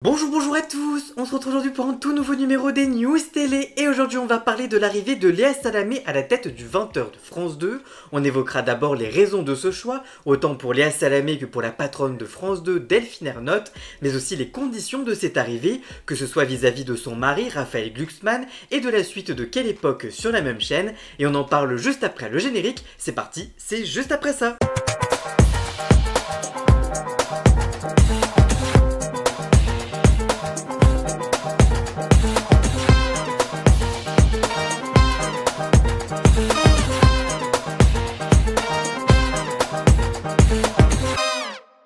Bonjour à tous, on se retrouve aujourd'hui pour un tout nouveau numéro des News Télé et aujourd'hui on va parler de l'arrivée de Léa Salamé à la tête du 20h de France 2. On évoquera d'abord les raisons de ce choix, autant pour Léa Salamé que pour la patronne de France 2, Delphine Ernotte, mais aussi les conditions de cette arrivée, que ce soit vis-à-vis de son mari, Raphaël Glucksmann, et de la suite de Quelle époque sur la même chaîne, et on en parle juste après le générique. C'est parti, c'est juste après ça.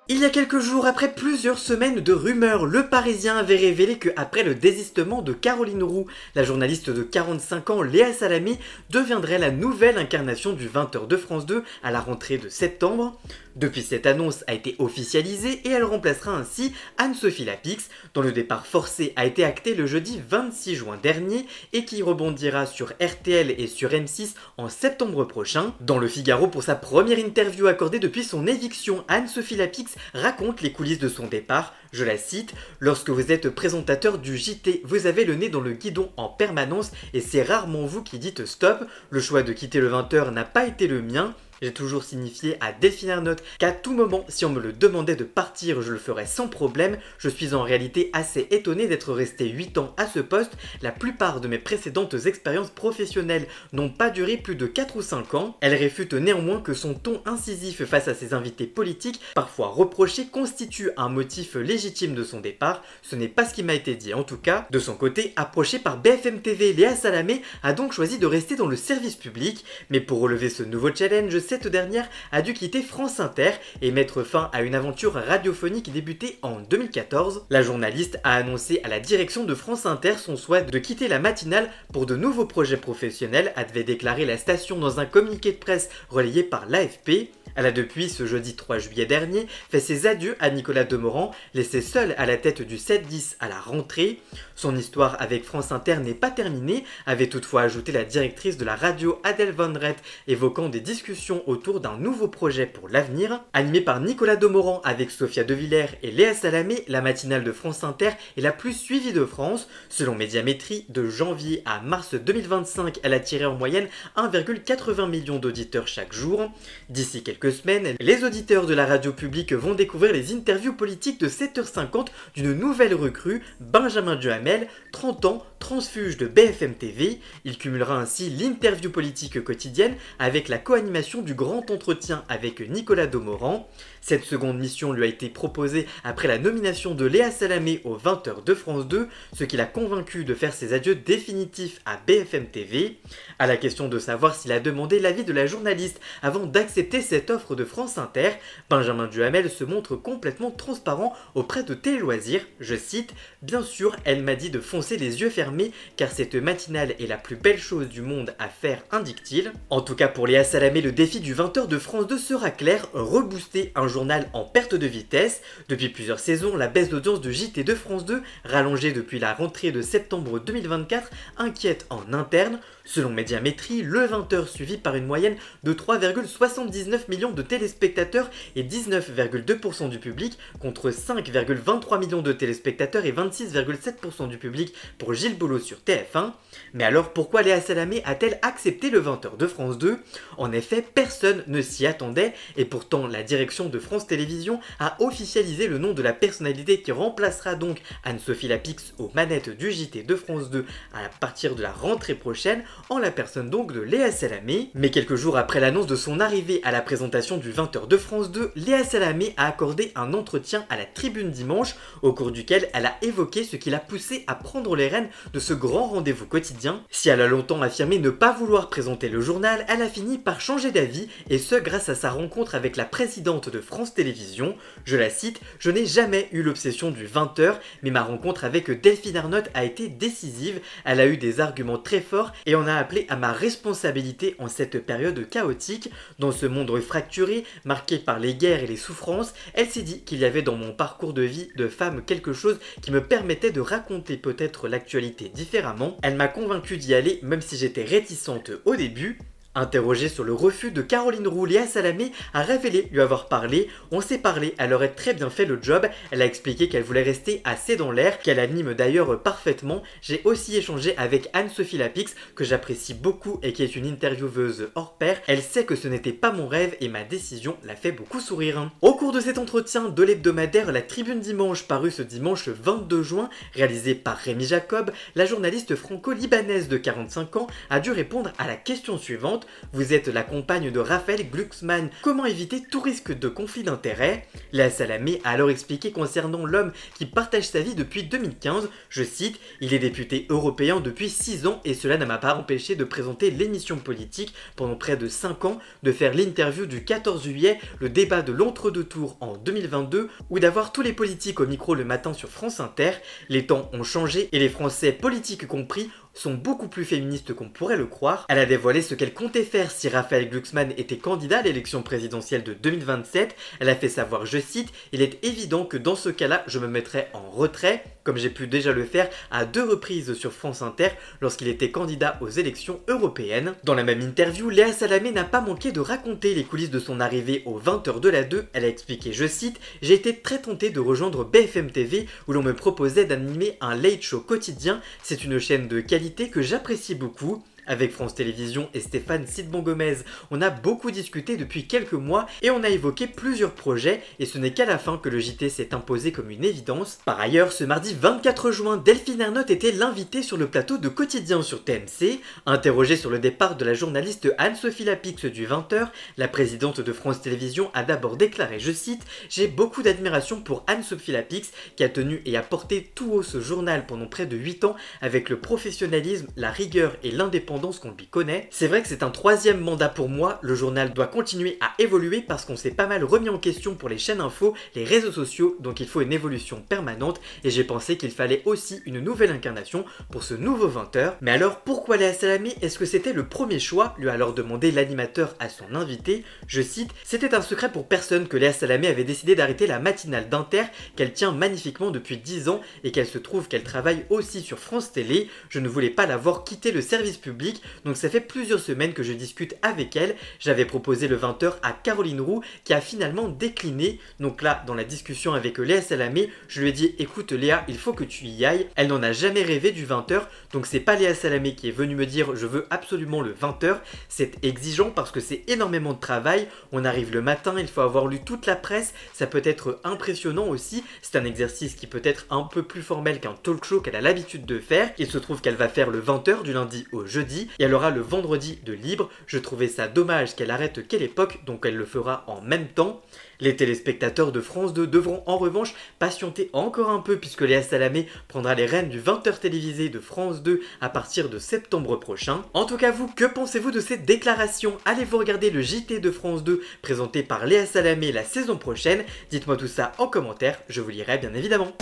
Il y a quelques jours, après plusieurs semaines de rumeurs, Le Parisien avait révélé que après le désistement de Caroline Roux, la journaliste de 45 ans Léa Salamé deviendrait la nouvelle incarnation du 20h de France 2 à la rentrée de septembre. Depuis, cette annonce a été officialisée et elle remplacera ainsi Anne-Sophie Lapix, dont le départ forcé a été acté le jeudi 26 juin dernier et qui rebondira sur RTL et sur M6 en septembre prochain. Dans Le Figaro, pour sa première interview accordée depuis son éviction, Anne-Sophie Lapix raconte les coulisses de son départ. Je la cite: « Lorsque vous êtes présentateur du JT, vous avez le nez dans le guidon en permanence et c'est rarement vous qui dites stop. Le choix de quitter le 20h n'a pas été le mien. J'ai toujours signifié à Delphine Ernotte qu'à tout moment, si on me le demandait de partir, je le ferais sans problème. Je suis en réalité assez étonné d'être resté 8 ans à ce poste. La plupart de mes précédentes expériences professionnelles n'ont pas duré plus de 4 ou 5 ans. Elle réfute néanmoins que son ton incisif face à ses invités politiques, parfois reprochés, constitue un motif légitime de son départ. Ce n'est pas ce qui m'a été dit en tout cas. De son côté, approchée par BFM TV, Léa Salamé a donc choisi de rester dans le service public. Mais pour relever ce nouveau challenge, cette dernière a dû quitter France Inter et mettre fin à une aventure radiophonique débutée en 2014. La journaliste a annoncé à la direction de France Inter son souhait de quitter la matinale pour de nouveaux projets professionnels, avait déclaré la station dans un communiqué de presse relayé par l'AFP. Elle a depuis, ce jeudi 3 juillet dernier, fait ses adieux à Nicolas Demorand, laissé seul à la tête du 7-10 à la rentrée. Son histoire avec France Inter n'est pas terminée, avait toutefois ajouté la directrice de la radio Adèle Van Rett, évoquant des discussions autour d'un nouveau projet pour l'avenir. Animée par Nicolas Demorand avec Sophia De Villers et Léa Salamé, la matinale de France Inter est la plus suivie de France. Selon Médiamétrie, de janvier à mars 2025, elle a tiré en moyenne 1,80 million d'auditeurs chaque jour. D'ici quelques semaines, les auditeurs de la radio publique vont découvrir les interviews politiques de 7h50 d'une nouvelle recrue, Benjamin Duhamel, 30 ans, transfuge de BFM TV. Il cumulera ainsi l'interview politique quotidienne avec la co-animation du grand entretien avec Nicolas Demorand. Cette seconde mission lui a été proposée après la nomination de Léa Salamé au 20h de France 2, ce qui l'a convaincu de faire ses adieux définitifs à BFM TV. À la question de savoir s'il a demandé l'avis de la journaliste avant d'accepter cette offre de France Inter, Benjamin Duhamel se montre complètement transparent auprès de Télé Loisirs. Je cite: « Bien sûr, elle m'a dit de foncer les yeux fermés car cette matinale est la plus belle chose du monde à faire, indique-t-il. » En tout cas pour Léa Salamé, le défi du 20h de France 2 sera clair, rebooster un journal en perte de vitesse. Depuis plusieurs saisons, la baisse d'audience de JT de France 2, rallongée depuis la rentrée de septembre 2024, inquiète en interne. Selon Médiamétrie, le 20h suivi par une moyenne de 3,79 millions de téléspectateurs et 19,2% du public, contre 5,23 millions de téléspectateurs et 26,7% du public pour Gilles Boulot sur TF1. Mais alors pourquoi Léa Salamé a-t-elle accepté le 20h de France 2 ? En effet, personne ne s'y attendait et pourtant la direction de France Télévisions a officialisé le nom de la personnalité qui remplacera donc Anne-Sophie Lapix aux manettes du JT de France 2 à partir de la rentrée prochaine, en la personne donc de Léa Salamé. Mais quelques jours après l'annonce de son arrivée à la présentation du 20h de France 2, Léa Salamé a accordé un entretien à la Tribune Dimanche, au cours duquel elle a évoqué ce qui l'a poussée à prendre les rênes de ce grand rendez-vous quotidien. Si elle a longtemps affirmé ne pas vouloir présenter le journal, elle a fini par changer d'avis, et ce grâce à sa rencontre avec la présidente de France Télévisions. Je la cite: « Je n'ai jamais eu l'obsession du 20h, mais ma rencontre avec Delphine Ernotte a été décisive. Elle a eu des arguments très forts et on a appelé à ma responsabilité en cette période chaotique. Dans ce monde fracturé, marqué par les guerres et les souffrances, elle s'est dit qu'il y avait dans mon parcours de vie de femme quelque chose qui me permettait de raconter peut-être l'actualité différemment. Elle m'a convaincu d'y aller même si j'étais réticente au début. » Interrogée sur le refus de Caroline Roux, Léa Salamé a révélé lui avoir parlé. On s'est parlé, elle aurait très bien fait le job. Elle a expliqué qu'elle voulait rester assez dans l'air, qu'elle anime d'ailleurs parfaitement. J'ai aussi échangé avec Anne-Sophie Lapix, que j'apprécie beaucoup et qui est une intervieweuse hors pair. Elle sait que ce n'était pas mon rêve et ma décision l'a fait beaucoup sourire. Au cours de cet entretien de l'hebdomadaire La Tribune Dimanche, paru ce dimanche 22 juin, réalisé par Rémi Jacob, la journaliste franco-libanaise de 45 ans a dû répondre à la question suivante. Vous êtes la compagne de Raphaël Glucksmann, comment éviter tout risque de conflit d'intérêts? Léa Salamé a alors expliqué concernant l'homme qui partage sa vie depuis 2015, je cite, il est député européen depuis 6 ans et cela ne m'a pas empêché de présenter l'émission politique pendant près de 5 ans, de faire l'interview du 14 juillet, le débat de l'entre-deux tours en 2022 ou d'avoir tous les politiques au micro le matin sur France Inter. Les temps ont changé et les Français, politiques compris, sont beaucoup plus féministes qu'on pourrait le croire. Elle a dévoilé ce qu'elle comptait faire si Raphaël Glucksmann était candidat à l'élection présidentielle de 2027. Elle a fait savoir, je cite, « Il est évident que dans ce cas-là, je me mettrai en retrait, comme j'ai pu déjà le faire à 2 reprises sur France Inter lorsqu'il était candidat aux élections européennes. » Dans la même interview, Léa Salamé n'a pas manqué de raconter les coulisses de son arrivée aux 20h de la 2. Elle a expliqué, je cite, « J'ai été très tentée de rejoindre BFM TV où l'on me proposait d'animer un late show quotidien. C'est une chaîne de qualité que j'apprécie beaucoup. Avec France Télévisions et Stéphane Sidbon-Gomez, on a beaucoup discuté depuis quelques mois et on a évoqué plusieurs projets et ce n'est qu'à la fin que le JT s'est imposé comme une évidence. Par ailleurs, ce mardi 24 juin, Delphine Ernotte était l'invitée sur le plateau de Quotidien sur TMC. Interrogée sur le départ de la journaliste Anne-Sophie Lapix du 20h, la présidente de France Télévisions a d'abord déclaré, je cite, « J'ai beaucoup d'admiration pour Anne-Sophie Lapix qui a tenu et a porté tout haut ce journal pendant près de 8 ans avec le professionnalisme, la rigueur et l'indépendance qu'on lui connaît. C'est vrai que c'est un 3e mandat pour moi, le journal doit continuer à évoluer parce qu'on s'est pas mal remis en question pour les chaînes info, les réseaux sociaux, donc il faut une évolution permanente et j'ai pensé qu'il fallait aussi une nouvelle incarnation pour ce nouveau 20h. Mais alors pourquoi Léa Salamé? Est-ce que c'était le premier choix? Lui a alors demandé l'animateur à son invité. Je cite, « C'était un secret pour personne que Léa Salamé avait décidé d'arrêter la matinale d'Inter qu'elle tient magnifiquement depuis 10 ans et qu'elle se trouve qu'elle travaille aussi sur France Télé. Je ne voulais pas la voir quitter le service public. Donc ça fait plusieurs semaines que je discute avec elle. J'avais proposé le 20h à Caroline Roux qui a finalement décliné. Donc là, dans la discussion avec Léa Salamé, je lui ai dit, écoute Léa, il faut que tu y ailles. Elle n'en a jamais rêvé du 20h. Donc c'est pas Léa Salamé qui est venue me dire, je veux absolument le 20h. C'est exigeant parce que c'est énormément de travail. On arrive le matin, il faut avoir lu toute la presse. Ça peut être impressionnant aussi. C'est un exercice qui peut être un peu plus formel qu'un talk show qu'elle a l'habitude de faire. Il se trouve qu'elle va faire le 20h du lundi au jeudi. Et elle aura le vendredi de libre. Je trouvais ça dommage qu'elle arrête Quelle Époque, donc elle le fera en même temps. Les téléspectateurs de France 2 devront en revanche patienter encore un peu puisque Léa Salamé prendra les rênes du 20h télévisé de France 2 à partir de septembre prochain. En tout cas vous, que pensez-vous de cette déclaration? Allez-vous regarder le JT de France 2 présenté par Léa Salamé la saison prochaine? Dites-moi tout ça en commentaire, je vous lirai bien évidemment.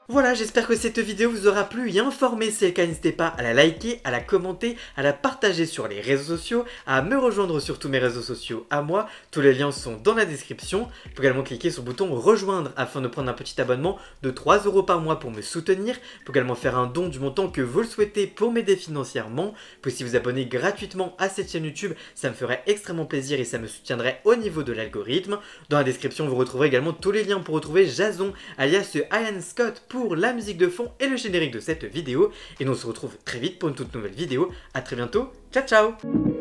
Voilà, j'espère que cette vidéo vous aura plu et informé. Si c'est le cas, n'hésitez pas à la liker, à la commenter, à la partager sur les réseaux sociaux, à me rejoindre sur tous mes réseaux sociaux à moi. Tous les liens sont dans la description. Vous pouvez également cliquer sur le bouton rejoindre afin de prendre un petit abonnement de 3 € par mois pour me soutenir. Vous pouvez également faire un don du montant que vous le souhaitez pour m'aider financièrement. Vous pouvez aussi vous abonner gratuitement à cette chaîne YouTube, ça me ferait extrêmement plaisir et ça me soutiendrait au niveau de l'algorithme. Dans la description, vous retrouverez également tous les liens pour retrouver Jason, alias Ian Scott, pour la musique de fond et le générique de cette vidéo. Et nous on se retrouve très vite pour une toute nouvelle vidéo. A très bientôt, ciao ciao.